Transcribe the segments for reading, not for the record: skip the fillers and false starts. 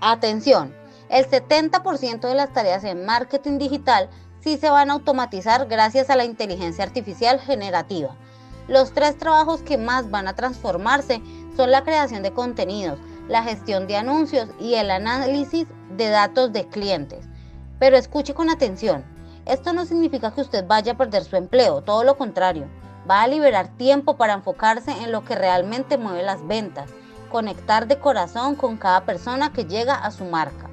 Atención, el 70% de las tareas en marketing digital sí se van a automatizar gracias a la inteligencia artificial generativa. Los 3 trabajos que más van a transformarse son la creación de contenidos, la gestión de anuncios y el análisis de datos de clientes. Pero escuche con atención, esto no significa que usted vaya a perder su empleo, todo lo contrario, va a liberar tiempo para enfocarse en lo que realmente mueve las ventas, conectar de corazón con cada persona que llega a su marca.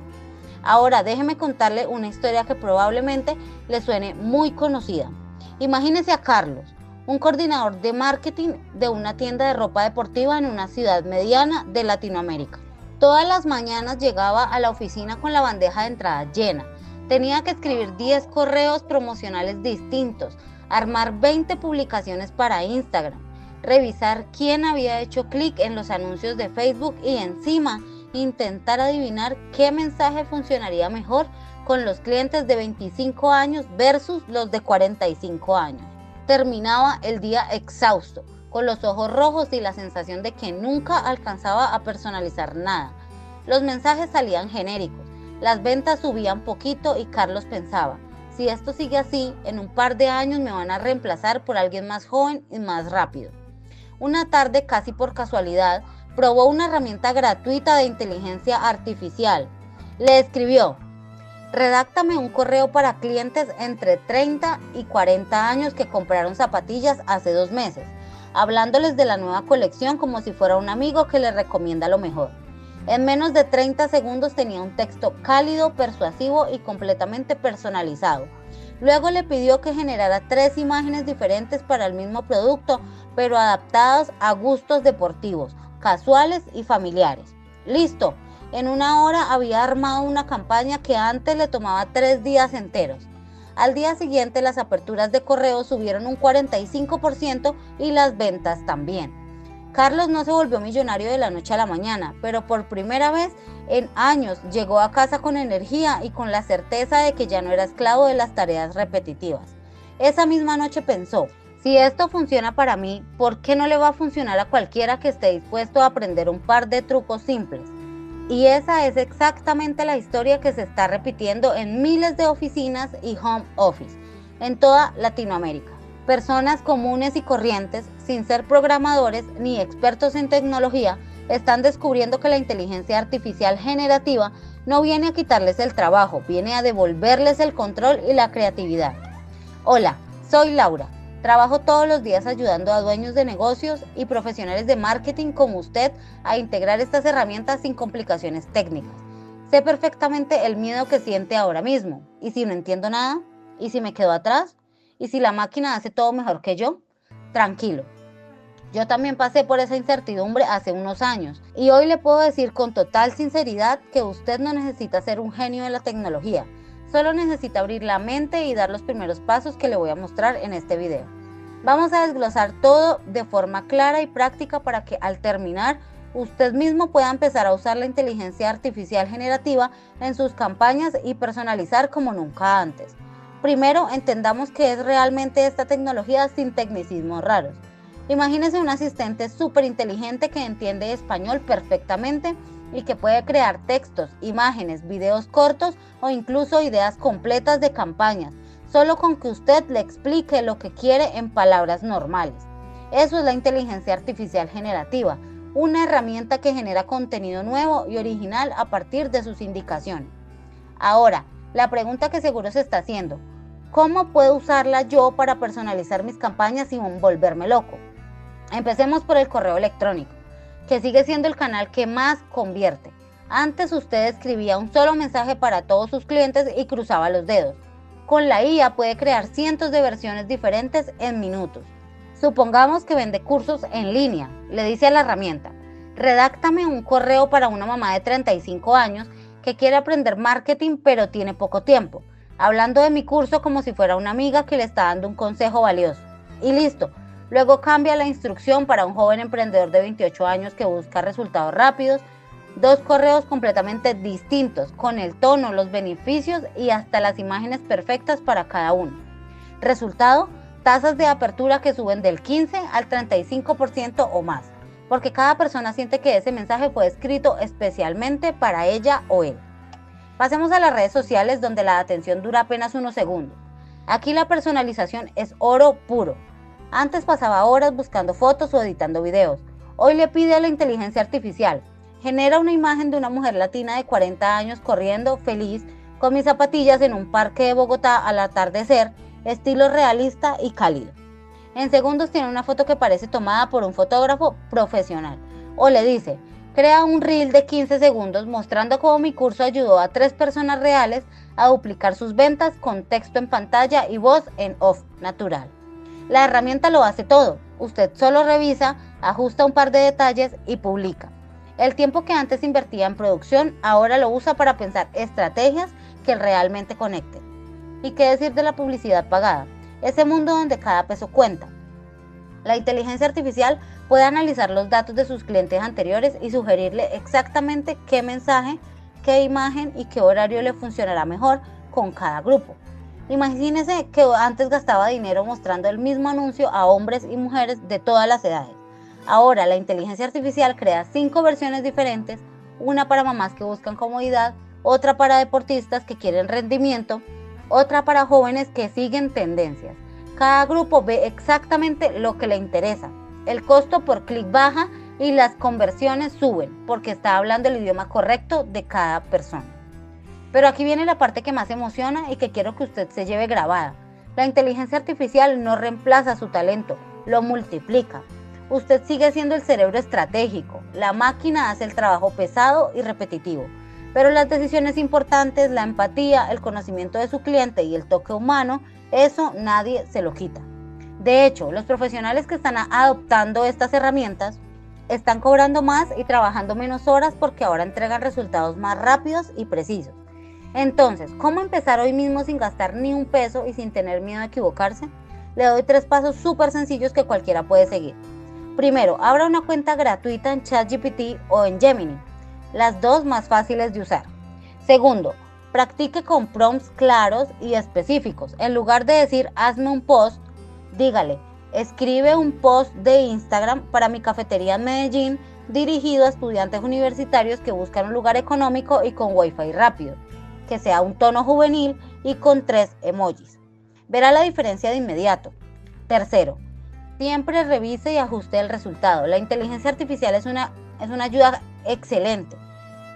Ahora déjeme contarle una historia que probablemente le suene muy conocida. Imagínese a Carlos, un coordinador de marketing de una tienda de ropa deportiva en una ciudad mediana de Latinoamérica. Todas las mañanas llegaba a la oficina con la bandeja de entrada llena. Tenía que escribir 10 correos promocionales distintos, armar 20 publicaciones para Instagram, revisar quién había hecho clic en los anuncios de Facebook y encima intentar adivinar qué mensaje funcionaría mejor con los clientes de 25 años versus los de 45 años. Terminaba el día exhausto, con los ojos rojos y la sensación de que nunca alcanzaba a personalizar nada. Los mensajes salían genéricos, las ventas subían poquito y Carlos pensaba, si esto sigue así, en un par de años me van a reemplazar por alguien más joven y más rápido. Una tarde, casi por casualidad, probó una herramienta gratuita de inteligencia artificial. Le escribió: redáctame un correo para clientes entre 30 y 40 años que compraron zapatillas hace 2 meses, hablándoles de la nueva colección como si fuera un amigo que les recomienda lo mejor. En menos de 30 segundos tenía un texto cálido, persuasivo y completamente personalizado. Luego le pidió que generara 3 imágenes diferentes para el mismo producto, pero adaptadas a gustos deportivos, casuales y familiares. ¡Listo! En 1 hora había armado una campaña que antes le tomaba 3 días enteros. Al día siguiente las aperturas de correo subieron un 45% y las ventas también. Carlos no se volvió millonario de la noche a la mañana, pero por primera vez en años llegó a casa con energía y con la certeza de que ya no era esclavo de las tareas repetitivas. Esa misma noche pensó, si esto funciona para mí, ¿por qué no le va a funcionar a cualquiera que esté dispuesto a aprender un par de trucos simples? Y esa es exactamente la historia que se está repitiendo en miles de oficinas y home office en toda Latinoamérica. Personas comunes y corrientes, sin ser programadores ni expertos en tecnología, están descubriendo que la inteligencia artificial generativa no viene a quitarles el trabajo, viene a devolverles el control y la creatividad. Hola, soy Laura. Trabajo todos los días ayudando a dueños de negocios y profesionales de marketing como usted a integrar estas herramientas sin complicaciones técnicas. Sé perfectamente el miedo que siente ahora mismo. ¿Y si no entiendo nada? ¿Y si me quedo atrás? ¿Y si la máquina hace todo mejor que yo? Tranquilo. Yo también pasé por esa incertidumbre hace unos años y hoy le puedo decir con total sinceridad que usted no necesita ser un genio de la tecnología. Solo necesita abrir la mente y dar los primeros pasos que le voy a mostrar en este video. Vamos a desglosar todo de forma clara y práctica para que al terminar usted mismo pueda empezar a usar la inteligencia artificial generativa en sus campañas y personalizar como nunca antes. Primero, entendamos qué es realmente esta tecnología sin tecnicismos raros. Imagínese un asistente súper inteligente que entiende español perfectamente y que puede crear textos, imágenes, videos cortos o incluso ideas completas de campañas, solo con que usted le explique lo que quiere en palabras normales. Eso es la inteligencia artificial generativa, una herramienta que genera contenido nuevo y original a partir de sus indicaciones. Ahora, la pregunta que seguro se está haciendo: ¿cómo puedo usarla yo para personalizar mis campañas sin volverme loco? Empecemos por el correo electrónico, que sigue siendo el canal que más convierte. Antes usted escribía un solo mensaje para todos sus clientes y cruzaba los dedos. Con la IA puede crear cientos de versiones diferentes en minutos. Supongamos que vende cursos en línea. Le dice a la herramienta: redáctame un correo para una mamá de 35 años que quiere aprender marketing pero tiene poco tiempo, hablando de mi curso como si fuera una amiga que le está dando un consejo valioso. Y listo. Luego cambia la instrucción para un joven emprendedor de 28 años que busca resultados rápidos. 2 correos completamente distintos, con el tono, los beneficios y hasta las imágenes perfectas para cada uno. Resultado: tasas de apertura que suben del 15 al 35% o más. porque cada persona siente que ese mensaje fue escrito especialmente para ella o él. Pasemos a las redes sociales, donde la atención dura apenas unos segundos. Aquí la personalización es oro puro. Antes pasaba horas buscando fotos o editando videos. Hoy le pide a la inteligencia artificial: genera una imagen de una mujer latina de 40 años corriendo feliz con mis zapatillas en un parque de Bogotá al atardecer, estilo realista y cálido. En segundos tiene una foto que parece tomada por un fotógrafo profesional. O le dice: crea un reel de 15 segundos mostrando cómo mi curso ayudó a 3 personas reales a duplicar sus ventas con texto en pantalla y voz en off natural. La herramienta lo hace todo. Usted solo revisa, ajusta un par de detalles y publica. El tiempo que antes invertía en producción, ahora lo usa para pensar estrategias que realmente conecten. ¿Y qué decir de la publicidad pagada? Ese mundo donde cada peso cuenta. La inteligencia artificial puede analizar los datos de sus clientes anteriores y sugerirle exactamente qué mensaje, qué imagen y qué horario le funcionará mejor con cada grupo. Imagínese que antes gastaba dinero mostrando el mismo anuncio a hombres y mujeres de todas las edades. Ahora la inteligencia artificial crea 5 versiones diferentes, una para mamás que buscan comodidad, otra para deportistas que quieren rendimiento, otra para jóvenes que siguen tendencias. Cada grupo ve exactamente lo que le interesa. El costo por clic baja y las conversiones suben porque está hablando el idioma correcto de cada persona. Pero aquí viene la parte que más emociona y que quiero que usted se lleve grabada. La inteligencia artificial no reemplaza su talento, lo multiplica. Usted sigue siendo el cerebro estratégico, la máquina hace el trabajo pesado y repetitivo, pero las decisiones importantes, la empatía, el conocimiento de su cliente y el toque humano, eso nadie se lo quita. De hecho, los profesionales que están adoptando estas herramientas están cobrando más y trabajando menos horas porque ahora entregan resultados más rápidos y precisos. Entonces, ¿cómo empezar hoy mismo sin gastar ni un peso y sin tener miedo a equivocarse? Le doy 3 pasos súper sencillos que cualquiera puede seguir. Primero, abra una cuenta gratuita en ChatGPT o en Gemini, las dos más fáciles de usar. Segundo, practique con prompts claros y específicos. En lugar de decir hazme un post, dígale: escribe un post de Instagram para mi cafetería en Medellín dirigido a estudiantes universitarios que buscan un lugar económico y con wifi rápido, que sea un tono juvenil y con 3 emojis. Verá la diferencia de inmediato. Tercero, siempre revise y ajuste el resultado. La inteligencia artificial es una ayuda excelente,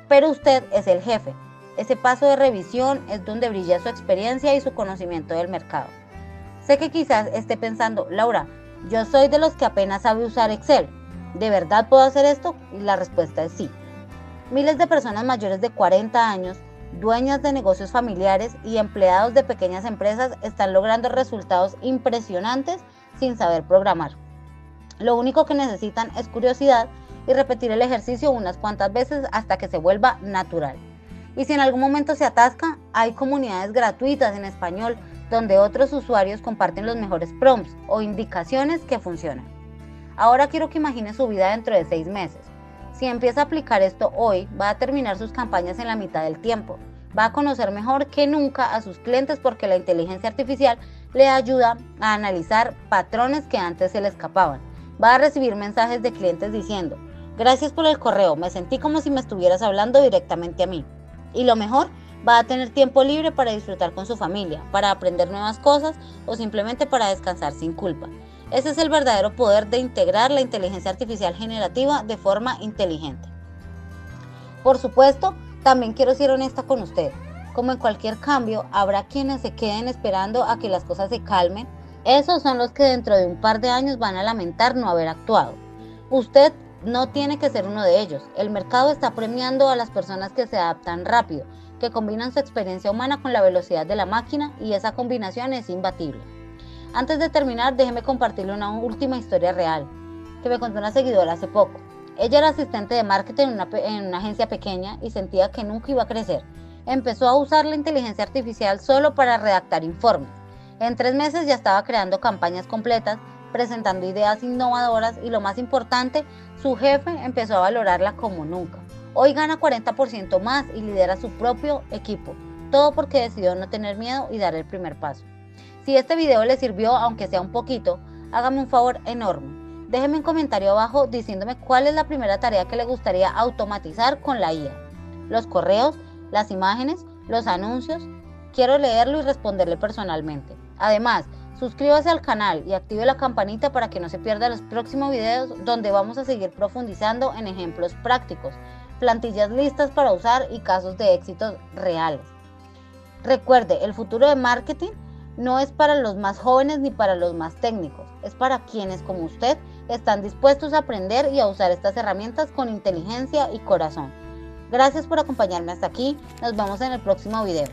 pero usted es el jefe. Ese paso de revisión es donde brilla su experiencia y su conocimiento del mercado. Sé que quizás esté pensando: Laura, yo soy de los que apenas sabe usar Excel. ¿De verdad puedo hacer esto? Y la respuesta es sí. Miles de personas mayores de 40 años, dueñas de negocios familiares y empleados de pequeñas empresas están logrando resultados impresionantes sin saber programar. Lo único que necesitan es curiosidad y repetir el ejercicio unas cuantas veces hasta que se vuelva natural. Y si en algún momento se atasca, hay comunidades gratuitas en español donde otros usuarios comparten los mejores prompts o indicaciones que funcionan. Ahora quiero que imagine su vida dentro de 6 meses. Si empieza a aplicar esto hoy, va a terminar sus campañas en la mitad del tiempo. Va a conocer mejor que nunca a sus clientes porque la inteligencia artificial le ayuda a analizar patrones que antes se le escapaban. Va a recibir mensajes de clientes diciendo: gracias por el correo, me sentí como si me estuvieras hablando directamente a mí. Y lo mejor, va a tener tiempo libre para disfrutar con su familia, para aprender nuevas cosas o simplemente para descansar sin culpa. Ese es el verdadero poder de integrar la inteligencia artificial generativa de forma inteligente. Por supuesto, también quiero ser honesta con usted. Como en cualquier cambio, habrá quienes se queden esperando a que las cosas se calmen. Esos son los que dentro de un par de años van a lamentar no haber actuado. Usted no tiene que ser uno de ellos. El mercado está premiando a las personas que se adaptan rápido, que combinan su experiencia humana con la velocidad de la máquina, y esa combinación es imbatible. Antes de terminar, déjeme compartirle una última historia real que me contó una seguidora hace poco. Ella era asistente de marketing en una agencia pequeña y sentía que nunca iba a crecer. Empezó a usar la inteligencia artificial solo para redactar informes. En 3 meses ya estaba creando campañas completas, presentando ideas innovadoras y, lo más importante, su jefe empezó a valorarla como nunca. Hoy gana 40% más y lidera su propio equipo, todo porque decidió no tener miedo y dar el primer paso. Si este video le sirvió, aunque sea un poquito, hágame un favor enorme. Déjeme un comentario abajo diciéndome cuál es la primera tarea que le gustaría automatizar con la IA. Los correos, las imágenes, los anuncios. Quiero leerlo y responderle personalmente. Además, suscríbase al canal y active la campanita para que no se pierda los próximos videos donde vamos a seguir profundizando en ejemplos prácticos, plantillas listas para usar y casos de éxitos reales. Recuerde, el futuro de marketing no es para los más jóvenes ni para los más técnicos, es para quienes como usted están dispuestos a aprender y a usar estas herramientas con inteligencia y corazón. Gracias por acompañarme hasta aquí, nos vemos en el próximo video.